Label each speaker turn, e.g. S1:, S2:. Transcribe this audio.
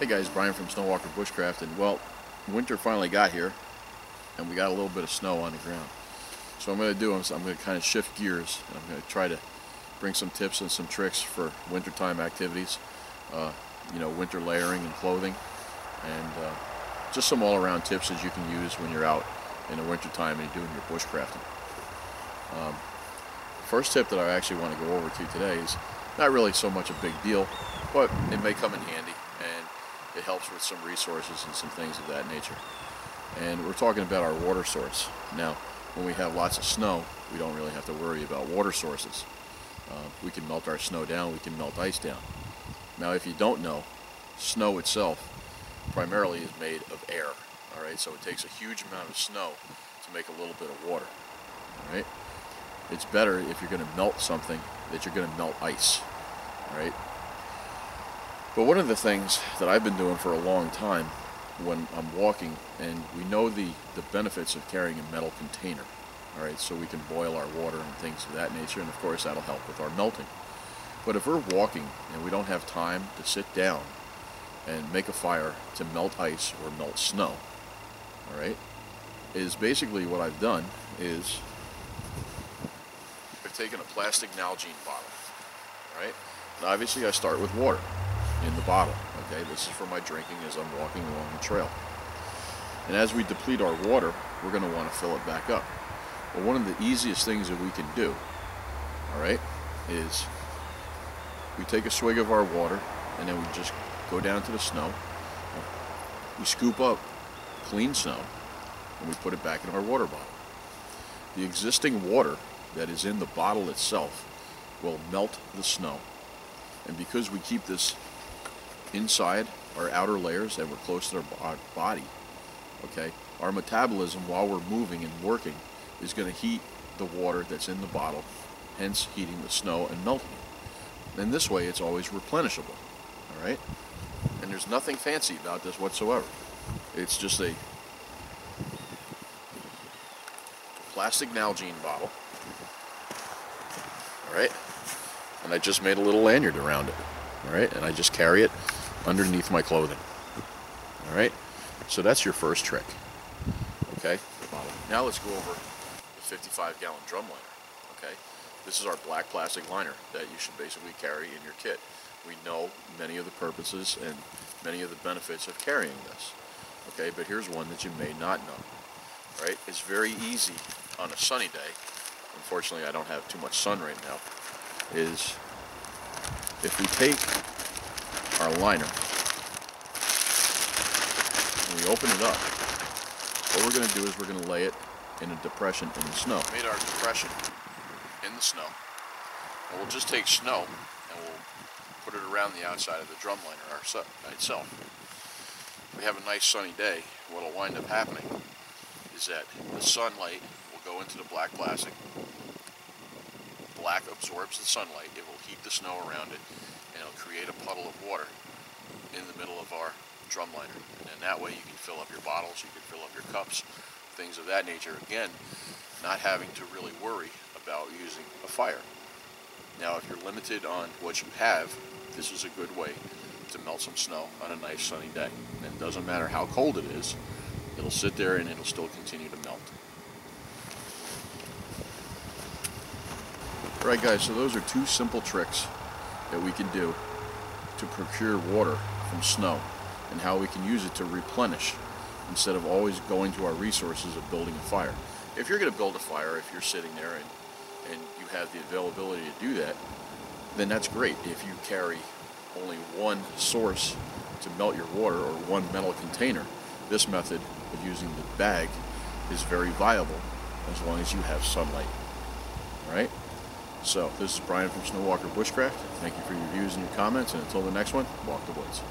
S1: Hey guys, Brian from Snowwalker Bushcraft, and well, winter finally got here and we got a little bit of snow on the ground. So what I'm going to do is I'm going to kind of shift gears and I'm going to try to bring some tips and some tricks for wintertime activities, winter layering and clothing, and just some all-around tips that you can use when you're out in the wintertime and you're doing your bushcrafting. First tip that I actually want to go over to today is not really so much a big deal, but it may come in handy and it helps with some resources and some things of that nature. And we're talking about our water source. Now, when we have lots of snow, we don't really have to worry about water sources. We can melt our snow down, we can melt ice down. Now, if you don't know, snow itself primarily is made of air. All right, so it takes a huge amount of snow to make a little bit of water. All right, it's better if you're going to melt something that you're going to melt ice. All right. But one of the things that I've been doing for a long time when I'm walking, and we know the benefits of carrying a metal container, all right, so we can boil our water and things of that nature, and of course that'll help with our melting. But if we're walking and we don't have time to sit down and make a fire to melt ice or melt snow, all right, is basically what I've done is I've taken a plastic Nalgene bottle, all right, and obviously I start with water in the bottle. Okay, this is for my drinking as I'm walking along the trail. And as we deplete our water, we're going to want to fill it back up. Well, one of the easiest things that we can do, all right, is we take a swig of our water and then we just go down to the snow. We scoop up clean snow and we put it back in our water bottle. The existing water that is in the bottle itself will melt the snow. And because we keep this inside our outer layers that we're close to our body, okay, our metabolism while we're moving and working is going to heat the water that's in the bottle, hence heating the snow and melting it. And this way it's always replenishable, all right? And there's nothing fancy about this whatsoever. It's just a plastic Nalgene bottle, all right? And I just made a little lanyard around it, all right? And I just carry it underneath my clothing. All right, so that's your first trick. Okay, now let's go over the 55-gallon drum liner. Okay, this is our black plastic liner that you should basically carry in your kit. We know many of the purposes and many of the benefits of carrying this. Okay, but here's one that you may not know. All right, it's very easy on a sunny day. Unfortunately, I don't have too much sun right now. Is if we take our liner and we open it up, what we're going to do is we're going to lay it in a depression in the snow. We made our depression in the snow, and we'll just take snow and we'll put it around the outside of the drum liner itself. If we have a nice sunny day, what will wind up happening is that the sunlight will go into the black plastic. Black absorbs the sunlight, it will heat the snow around it, and it'll create a puddle of water in the middle of our drum liner. And then that way you can fill up your bottles, you can fill up your cups, things of that nature. Again, not having to really worry about using a fire. Now, if you're limited on what you have, this is a good way to melt some snow on a nice sunny day. And it doesn't matter how cold it is, it'll sit there and it'll still continue to melt. Alright guys, so those are two simple tricks that we can do to procure water from snow and how we can use it to replenish instead of always going to our resources of building a fire. If you're going to build a fire, if you're sitting there and you have the availability to do that, then that's great. If you carry only one source to melt your water or one metal container, this method of using the bag is very viable as long as you have sunlight. Alright? So, this is Brian from Snowwalker Bushcraft. Thank you for your views and your comments, and until the next one, walk the woods.